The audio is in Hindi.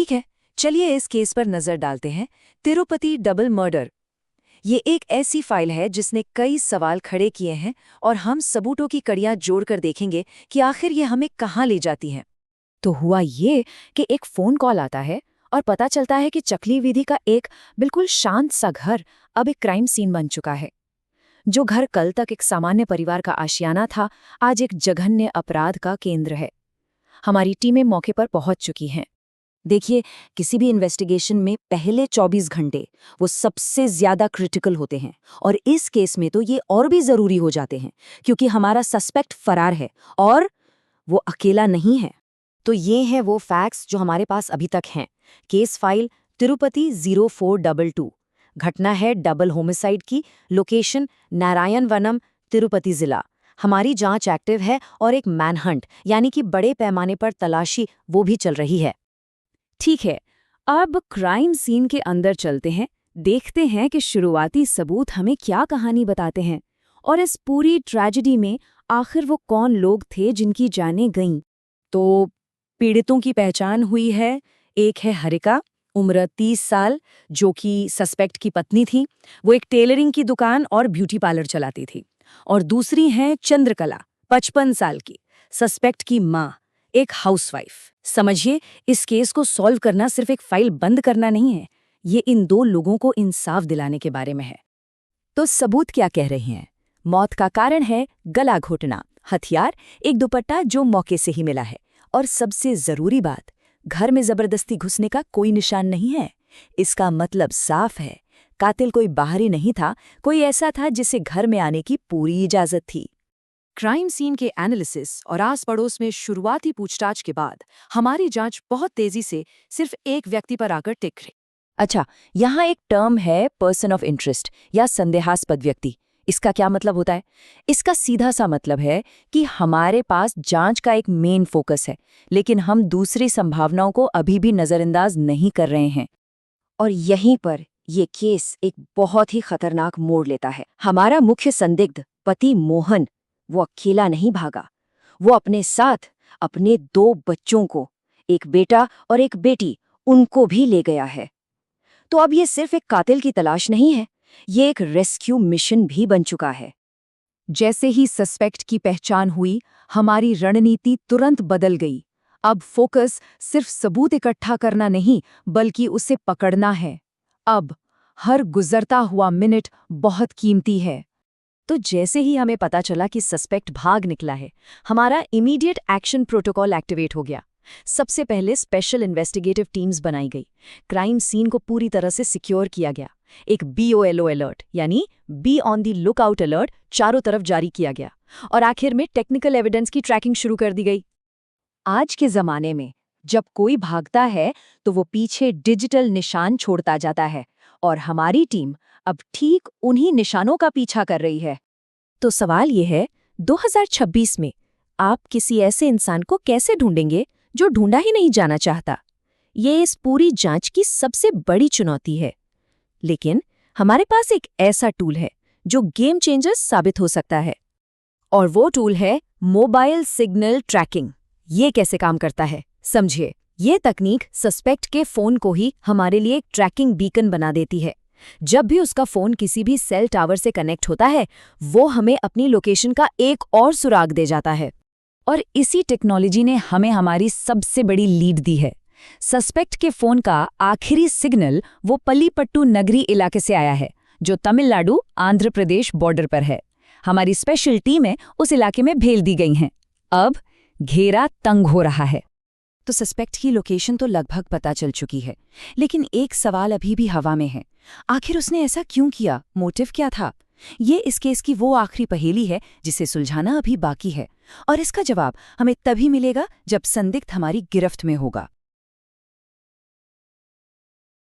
ठीक है, चलिए इस केस पर नजर डालते हैं। Tirupati double murder. ये एक ऐसी फाइल है जिसने कई सवाल खड़े किए हैं और हम सबूतों की कड़ियां जोड़कर देखेंगे कि आखिर ये हमें कहाँ ले जाती हैं। तो हुआ ये कि एक फोन कॉल आता है और पता चलता है कि चकली वीधि का एक बिल्कुल शांत सा घर अब एक क्राइम सीन बन चुका है। जो घर कल तक एक सामान्य परिवार का आशियाना था, आज एक जघन्य अपराध का केंद्र है। हमारी टीमें मौके पर पहुंच चुकी हैं। देखिए, किसी भी इन्वेस्टिगेशन में पहले 24 घंटे वो सबसे ज्यादा क्रिटिकल होते हैं, और इस केस में तो ये और भी जरूरी हो जाते हैं क्योंकि हमारा सस्पेक्ट फरार है और वो अकेला नहीं है। तो ये हैं वो फैक्ट्स जो हमारे पास अभी तक हैं। Case file Tirupati 0422। घटना है डबल होमिसाइड की। लोकेशन नारायण वनम, तिरुपति जिला। हमारी जांच एक्टिव है और एक मैनहंट यानी कि बड़े पैमाने पर तलाशी वो भी चल रही है। ठीक है, अब क्राइम सीन के अंदर चलते हैं, देखते हैं कि शुरुआती सबूत हमें क्या कहानी बताते हैं और इस पूरी ट्रेजेडी में आखिर वो कौन लोग थे जिनकी जानें गईं। तो पीड़ितों की पहचान हुई है। एक है हरिका, उम्र 30 साल, जो कि सस्पेक्ट की पत्नी थी। वो एक टेलरिंग की दुकान और ब्यूटी पार्लर चलाती थी। और दूसरी है चंद्रकला, 55 साल की, सस्पेक्ट की माँ, एक हाउसवाइफ। समझिए, इस केस को सॉल्व करना सिर्फ एक फाइल बंद करना नहीं है, ये इन दो लोगों को इंसाफ दिलाने के बारे में है। तो सबूत क्या कह रहे हैं? मौत का कारण है गला घोटना, हथियार एक दुपट्टा जो मौके से ही मिला है, और सबसे जरूरी बात, घर में जबरदस्ती घुसने का कोई निशान नहीं है। इसका मतलब साफ है, कातिल कोई बाहरी नहीं था, कोई ऐसा था जिसे घर में आने की पूरी इजाजत थी। क्राइम सीन के एनालिसिस और आस पड़ोस में शुरुआती पूछताछ के बाद हमारी जांच बहुत तेजी से सिर्फ एक व्यक्ति पर आकर टिक गई। अच्छा, यहाँ एक टर्म है पर्सन ऑफ इंटरेस्ट या संदेहास्पद व्यक्ति। इसका क्या मतलब होता है? इसका सीधा सा मतलब है कि हमारे पास जांच का एक मेन फोकस है, लेकिन हम दूसरी संभावनाओं को अभी भी नजरअंदाज नहीं कर रहे हैं। और यहीं पर ये केस एक बहुत ही खतरनाक मोड़ लेता है। हमारा मुख्य संदिग्ध पति मोहन, वो अकेला नहीं भागा। वो अपने साथ अपने 2 बच्चों को, एक बेटा और एक बेटी, उनको भी ले गया है। तो अब ये सिर्फ एक कातिल की तलाश नहीं है, ये एक रेस्क्यू मिशन भी बन चुका है। जैसे ही सस्पेक्ट की पहचान हुई, हमारी रणनीति तुरंत बदल गई। अब फोकस सिर्फ सबूत इकट्ठा करना नहीं, बल्कि उसे पकड़ना है। अब हर गुजरता हुआ मिनट बहुत कीमती है। तो जैसे ही हमें पता चला कि सस्पेक्ट भाग निकला है, हमारा इमीडिएट एक्शन प्रोटोकॉल एक्टिवेट हो गया। सबसे पहले स्पेशल इन्वेस्टिगेटिव टीम्स बनाई गई। क्राइम सीन को पूरी तरह से सिक्योर किया गया। एक BOLO अलर्ट यानी be on the look out alert चारों तरफ जारी किया गया, और आखिर में टेक्निकल एविडेंस की ट्रैकिंग शुरू कर दी गई। आज के जमाने में जब कोई भागता है तो वो पीछे डिजिटल निशान छोड़ता जाता है, और हमारी टीम अब ठीक उन्हीं निशानों का पीछा कर रही है। तो सवाल ये है, 2026 में आप किसी ऐसे इंसान को कैसे ढूंढेंगे जो ढूंढा ही नहीं जाना चाहता? ये इस पूरी जांच की सबसे बड़ी चुनौती है। लेकिन हमारे पास एक ऐसा टूल है जो गेम चेंजर साबित हो सकता है, और वो टूल है मोबाइल सिग्नल ट्रैकिंग। ये कैसे काम करता है, समझिए। ये तकनीक सस्पेक्ट के फोन को ही हमारे लिए एक ट्रैकिंग बीकन बना देती है। जब भी उसका फोन किसी भी सेल टावर से कनेक्ट होता है, वो हमें अपनी लोकेशन का एक और सुराग दे जाता है। और इसी टेक्नोलॉजी ने हमें हमारी सबसे बड़ी लीड दी है। सस्पेक्ट के फोन का आखिरी सिग्नल वो पल्लीपट्टू नगरी इलाके से आया है, जो तमिलनाडु आंध्र प्रदेश बॉर्डर पर है। हमारी स्पेशल टीमें उस इलाके में भेज दी गई हैं। अब घेरा तंग हो रहा है। तो सस्पेक्ट की लोकेशन तो लगभग पता चल चुकी है, लेकिन एक सवाल अभी भी हवा में है। आखिर उसने ऐसा क्यों किया? मोटिव क्या था? ये इस केस की वो आखिरी पहेली है जिसे सुलझाना अभी बाकी है, और इसका जवाब हमें तभी मिलेगा जब संदिग्ध हमारी गिरफ्त में होगा।